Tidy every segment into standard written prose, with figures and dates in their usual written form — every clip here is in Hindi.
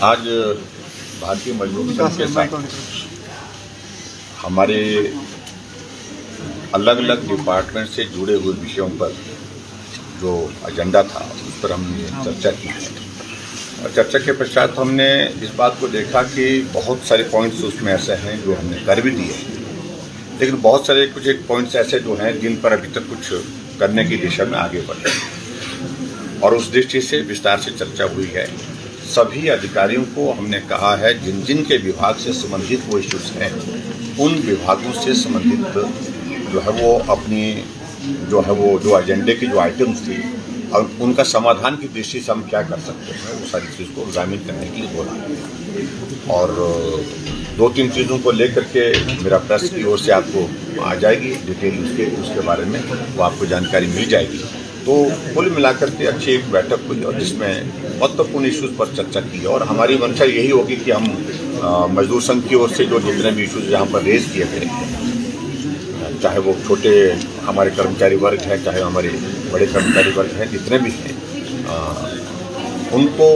आज भारतीय मजदूर संघ के साथ हमारे अलग अलग डिपार्टमेंट से जुड़े हुए विषयों पर जो एजेंडा था उस पर हमने चर्चा की है। और चर्चा के पश्चात हमने इस बात को देखा कि बहुत सारे पॉइंट्स उसमें ऐसे हैं जो हमने कर भी दिए, लेकिन बहुत सारे कुछ एक पॉइंट्स ऐसे जो हैं जिन पर अभी तक कुछ करने की दिशा में आगे बढ़े, और उस दृष्टि से विस्तार से चर्चा हुई है। सभी अधिकारियों को हमने कहा है जिन जिन के विभाग से संबंधित वो इश्यूज हैं, उन विभागों से संबंधित जो है वो अपनी जो एजेंडे की जो आइटम्स थी और उनका समाधान की दृष्टि से हम क्या कर सकते हैं वो सारी चीज़ को एग्जामिन करने के लिए बोला। और 2-3 चीज़ों को लेकर के मेरा प्रेस की ओर से आपको आ जाएगी डिटेल उसके बारे में, वो आपको जानकारी मिल जाएगी। तो कुल मिलाकर के अच्छी एक बैठक हुई और जिसमें महत्वपूर्ण इश्यूज पर चर्चा की, और हमारी मंशा यही होगी कि हम मजदूर संघ की ओर से जो जितने भी इश्यूज यहाँ पर रेज किए गए हैं, चाहे वो छोटे हमारे कर्मचारी वर्ग हैं, चाहे हमारे बड़े कर्मचारी वर्ग हैं, जितने भी हैं, उनको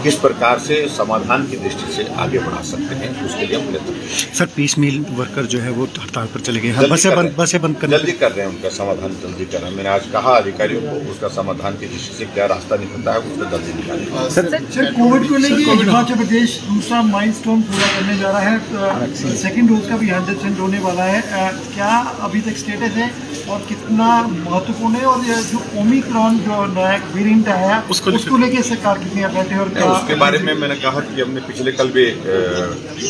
किस प्रकार से समाधान की दृष्टि से आगे बढ़ा सकते हैं उसके लिए हम प्रयत्न करें। सर, पीस मिल वर्कर जो है वो हड़ताल पर चले गए हैं, बसें बंद कर जल्दी कर रहे हैं, उनका समाधान जल्दी कर रहे हैं। मैंने आज कहा अधिकारियों को उसका समाधान की दृष्टि से क्या रास्ता निकलता है उसको जल्दी निकालें। सर, कोविड को लेकर हिमाचल प्रदेश दूसरा माइलस्टोन पूरा करने जा रहा है, सेकेंड डोज का भी 100% होने वाला है। क्या अभी तक स्टेटस है और कितना महत्वपूर्ण है, और जो ओमिक्रॉन जो नया वेरिएंट आया उसको लेकर सरकार कितनी अलर्ट है? और उसके बारे में मैंने कहा कि हमने पिछले कल भी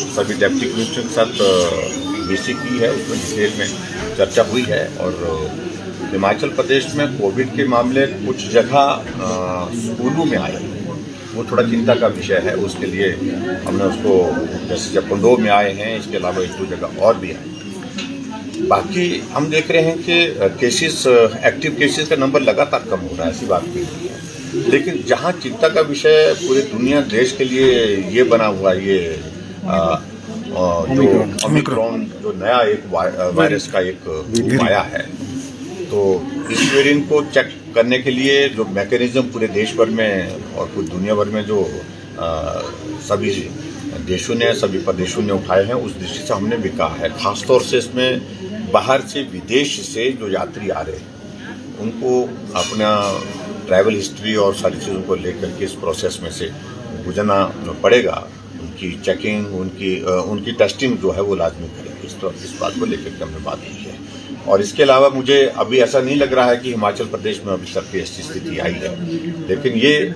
सभी डिप्टी कमिश्नर के साथ बीसी की है, उसमें डिटेल में चर्चा हुई है। और हिमाचल प्रदेश में कोविड के मामले कुछ जगह स्कूलों में आए, वो थोड़ा चिंता का विषय है। उसके लिए हमने उसको जैसे जब पंडो में आए हैं, इसके अलावा 1-2 जगह और भी आए। बाकी हम देख रहे हैं कि केसेस, एक्टिव केसेस का नंबर लगातार कम हो रहा है, ऐसी बात नहीं है। लेकिन जहां चिंता का विषय पूरी दुनिया देश के लिए ये बना हुआ, ये जो ओमिक्रॉन जो नया एक वायरस का एक आया है, तो इस वेरिएंट को चेक करने के लिए जो मैकेनिज्म पूरे देश भर में और पूरी दुनिया भर में जो सभी देशों ने, सभी प्रदेशों ने उठाए हैं, उस दृष्टि से हमने भी कहा है। खासतौर से इसमें बाहर से, विदेश से जो यात्री आ रहे हैं उनको अपना ट्रैवल हिस्ट्री और सारी चीज़ों को लेकर के इस प्रोसेस में से गुजरना पड़ेगा। उनकी चेकिंग, उनकी टेस्टिंग जो है वो लाजमी करेंगे। इस बात को लेकर के हमने बात की है। और इसके अलावा मुझे अभी ऐसा नहीं लग रहा है कि हिमाचल प्रदेश में अभी तक ऐसी स्थिति आई है, लेकिन ये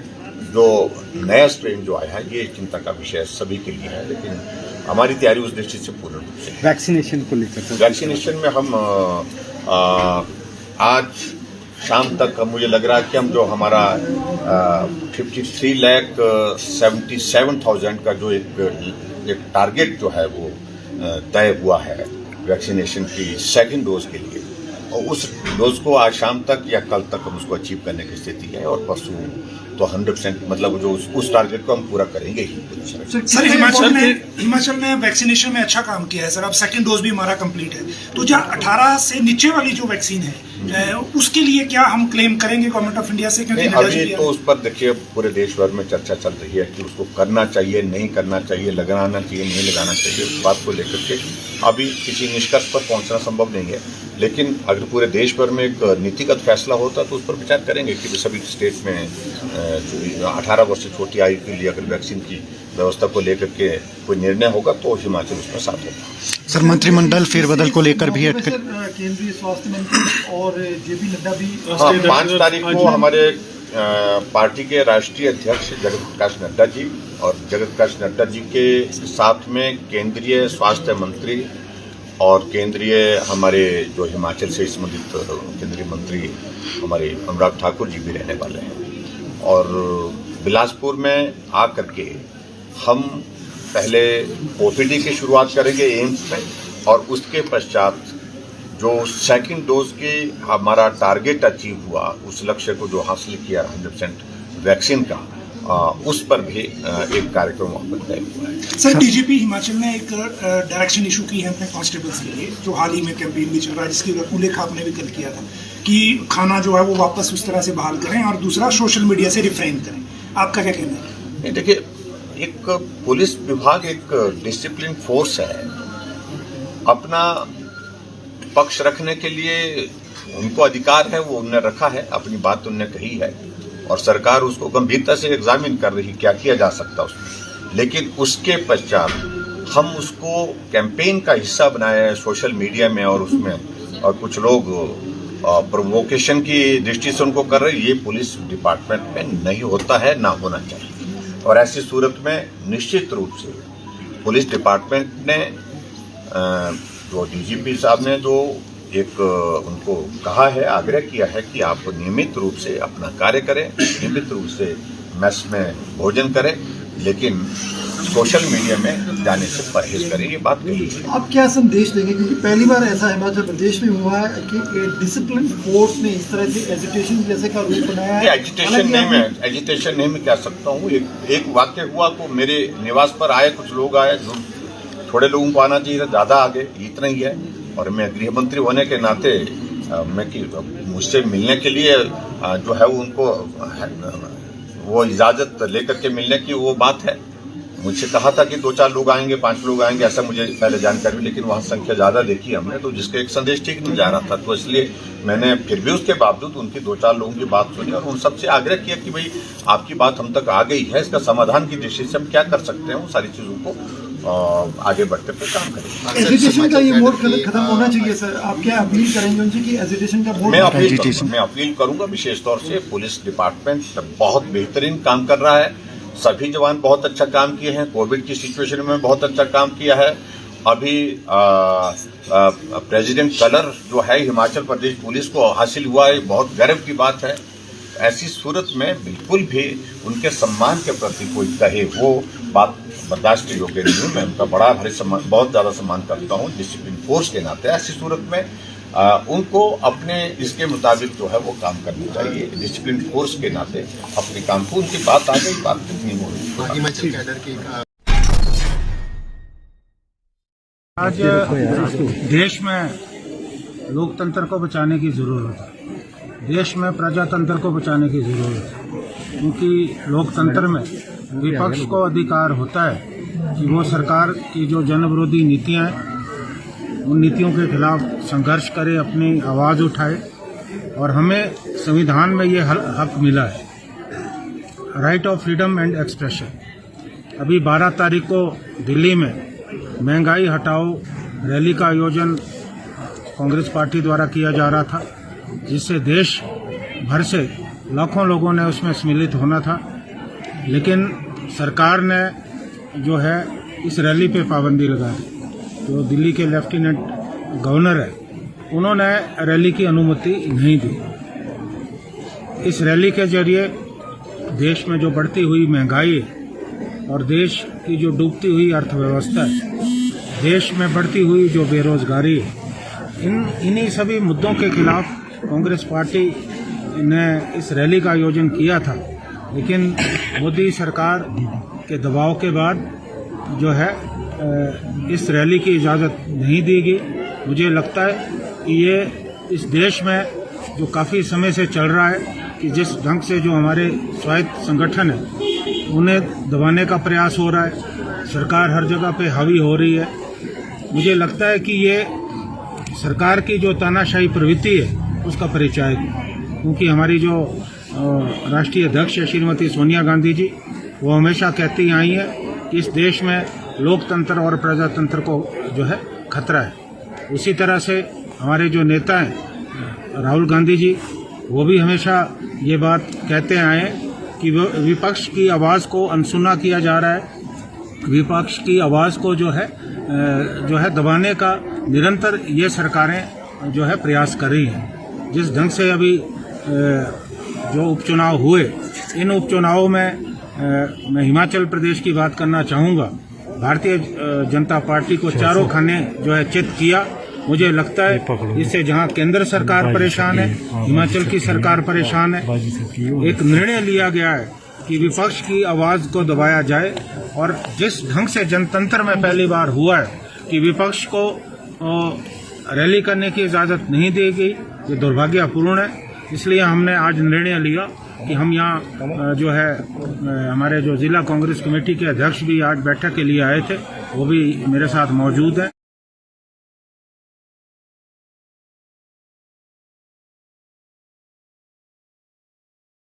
जो नया स्ट्रेन जो आया है ये चिंता का विषय सभी के लिए है। लेकिन हमारी तैयारी उस दृष्टि से पूर्ण रूप से। वैक्सीनेशन को लेकर, वैक्सीनेशन में हम आज शाम तक मुझे लग रहा है कि हम जो हमारा 53,77,000 का जो एक टारगेट जो है वो तय हुआ है वैक्सीनेशन की सेकंड डोज के लिए, और उस डोज को आज शाम तक या कल तक हम उसको अचीव करने की स्थिति है। और परसों तो 100% मतलब जो उस टारगेट को हम पूरा करेंगे ही। सर, हिमाचल ने वैक्सीनेशन में अच्छा काम किया है सर। अब सेकंड डोज भी हमारा कंप्लीट है, तो जो 18 से नीचे वाली जो वैक्सीन है उसके लिए क्या हम क्लेम करेंगे गवर्नमेंट ऑफ इंडिया से? क्योंकि अभी तो उस पर देखिए पूरे देश भर में चर्चा चल रही है कि उसको करना चाहिए, नहीं करना चाहिए, लगाना चाहिए, नहीं लगाना चाहिए। उस बात को लेकर के अभी किसी निष्कर्ष पर पहुंचना संभव नहीं है। लेकिन अगर पूरे देश भर में एक नीतिगत फैसला होता तो उस पर विचार करेंगे कि सभी स्टेट में 18 वर्ष से छोटी आयु के लिए अगर वैक्सीन की व्यवस्था को लेकर के कोई निर्णय होगा तो हिमाचल उसमें साथ होगा। सर, मंत्रिमंडल फेरबदल को लेकर भी केंद्रीय स्वास्थ्य मंत्री और जेपी नड्डा भी 5 तारीख को हमारे पार्टी के राष्ट्रीय अध्यक्ष जगत प्रकाश नड्डा जी और जगत प्रकाश नड्डा जी के साथ में केंद्रीय स्वास्थ्य मंत्री और केंद्रीय हमारे जो हिमाचल से संबंधित केंद्रीय मंत्री हमारे अनुराग ठाकुर जी भी रहने वाले हैं। और बिलासपुर में आकर के हम पहले ओपीडी की शुरुआत करेंगे एम्स में, और उसके पश्चात जो सेकंड डोज की हमारा टारगेट अचीव हुआ, उस लक्ष्य को जो हासिल किया 100% वैक्सीन का, उस पर भी एक कार्यक्रम वहाँ पर तय हुआ है। सर, डीजीपी हिमाचल ने एक डायरेक्शन इशू की है अपने कांस्टेबल्स के लिए, जो हाल ही में कैंपेन भी चल रहा है, जिसकी उल्लेख आपने भी कल किया था कि खाना जो है वो वापस उस तरह से बहाल करें, और दूसरा सोशल मीडिया से रिफ्रेन करें। आपका क्या कहना है? नहीं, देखिए, एक पुलिस विभाग एक डिसिप्लिन फोर्स है। अपना पक्ष रखने के लिए उनको अधिकार है, वो उन्होंने रखा है, अपनी बात उन्होंने कही है और सरकार उसको गंभीरता से एग्जामिन कर रही, क्या किया जा सकता उसमें। लेकिन उसके पश्चात हम उसको कैंपेन का हिस्सा बनाए हैं सोशल मीडिया में और उसमें, और कुछ लोग प्रोवोकेशन की दृष्टि से उनको कर रहे, ये पुलिस डिपार्टमेंट में नहीं होता है, ना होना चाहिए। और ऐसी सूरत में निश्चित रूप से पुलिस डिपार्टमेंट ने जो डीजीपी साहब ने जो एक उनको कहा है, आग्रह किया है कि आप नियमित रूप से अपना कार्य करें, नियमित रूप से मेस में भोजन करें, लेकिन सोशल मीडिया में जाने से परहेज करें, ये बात कही है। आप क्या संदेश देंगे, क्योंकि पहली बार ऐसा हिमाचल प्रदेश में हुआ है कि डिसिप्लिन फोर्स ने इस तरह से एजिटेशन जैसे का रूप बनाया है। एजिटेशन नहीं मैं कह सकता हूँ। एक वाक्य हुआ को मेरे निवास पर आए, कुछ लोग आए, थोड़े लोगों को आना चाहिए, ज्यादा आ गए, इतना ही है। और मैं गृह मंत्री होने के नाते मुझसे मिलने के लिए जो है उनको वो इजाजत लेकर के मिलने की वो बात है। मुझसे कहा था कि 2-4 लोग आएंगे, 5 लोग आएंगे, ऐसा मुझे पहले जानकारी, लेकिन वहाँ संख्या ज्यादा देखी हमने, तो जिसका एक संदेश ठीक नहीं जा रहा था, तो इसलिए मैंने फिर भी उसके बावजूद उनकी 2-4 लोगों की बात सुनी और उन सबसे आग्रह किया कि भाई आपकी बात हम तक आ गई है, इसका समाधान की दृष्टि से हम क्या कर सकते हैं, वो सारी चीजों को आगे बढ़ते पे काम करेंगे। एजिटेशन का ये मोड खत्म होना चाहिए सर, आप क्या अपील करेंगे उनसे कि एजिटेशन का मोड? मैं अपील करूंगा विशेष तौर से, पुलिस डिपार्टमेंट बहुत बेहतरीन काम कर रहा है, सभी जवान बहुत अच्छा काम किए हैं, कोविड की सिचुएशन में बहुत अच्छा काम किया है। अभी प्रेसिडेंट कलर जो है हिमाचल प्रदेश पुलिस को हासिल हुआ है, बहुत गर्व की बात है। ऐसी सूरत में बिल्कुल भी उनके सम्मान के प्रति कोई कहे वो बात बर्दाश्त योग्य नहीं है। मैं उनका बहुत ज्यादा सम्मान करता हूँ डिसिप्लिन फोर्स के नाते। ऐसी सूरत में उनको अपने इसके मुताबिक जो है वो काम करना चाहिए, डिसिप्लिन फोर्स के नाते अपने काम को, उनकी बात आ गई, बात कितनी हो रही। आज देश में लोकतंत्र को बचाने की जरूरत है, देश में प्रजातंत्र को बचाने की जरूरत है, क्योंकि लोकतंत्र में विपक्ष को अधिकार होता है कि वो सरकार की जो जन विरोधी नीतियां हैं उन नीतियों के खिलाफ संघर्ष करे, अपनी आवाज़ उठाए। और हमें संविधान में ये हक मिला है, right of freedom and expression. अभी 12 तारीख को दिल्ली में महंगाई हटाओ रैली का आयोजन कांग्रेस पार्टी द्वारा किया जा रहा था, जिससे देश भर से लाखों लोगों ने उसमें सम्मिलित होना था। लेकिन सरकार ने जो है इस रैली पे पाबंदी लगा दी। जो दिल्ली के लेफ्टिनेंट गवर्नर है, उन्होंने रैली की अनुमति नहीं दी। इस रैली के जरिए देश में जो बढ़ती हुई महंगाई है और देश की जो डूबती हुई अर्थव्यवस्था है, देश में बढ़ती हुई जो बेरोजगारी है, इन्हीं सभी मुद्दों के खिलाफ कांग्रेस पार्टी ने इस रैली का आयोजन किया था। लेकिन मोदी सरकार के दबाव के बाद जो है इस रैली की इजाज़त नहीं दी गई। मुझे लगता है कि ये इस देश में जो काफ़ी समय से चल रहा है कि जिस ढंग से जो हमारे स्वायत्त संगठन है उन्हें दबाने का प्रयास हो रहा है, सरकार हर जगह पे हावी हो रही है। मुझे लगता है कि ये सरकार की जो तानाशाही प्रवृत्ति है उसका परिचय है, क्योंकि हमारी जो राष्ट्रीय अध्यक्ष श्रीमती सोनिया गांधी जी, वो हमेशा कहती आई है कि इस देश में लोकतंत्र और प्रजातंत्र को जो है खतरा है। उसी तरह से हमारे जो नेता हैं राहुल गांधी जी, वो भी हमेशा ये बात कहते आए हैं कि विपक्ष की आवाज़ को अनसुना किया जा रहा है, विपक्ष की आवाज़ को जो है दबाने का निरंतर ये सरकारें जो है प्रयास कर रही हैं। जिस ढंग से अभी जो उपचुनाव हुए, इन उपचुनावों में मैं हिमाचल प्रदेश की बात करना चाहूँगा। भारतीय जनता पार्टी को चारों खाने जो है चित किया। मुझे लगता है इससे जहां केंद्र सरकार परेशान है, हिमाचल की सरकार परेशान है, एक निर्णय लिया गया है कि विपक्ष की आवाज़ को दबाया जाए। और जिस ढंग से जनतंत्र में पहली बार हुआ है कि विपक्ष को रैली करने की इजाज़त नहीं दी गई, ये दुर्भाग्यपूर्ण है। इसलिए हमने आज निर्णय लिया कि हम यहाँ जो है हमारे जो जिला कांग्रेस कमेटी के अध्यक्ष भी आज बैठक के लिए आए थे, वो भी मेरे साथ मौजूद हैं।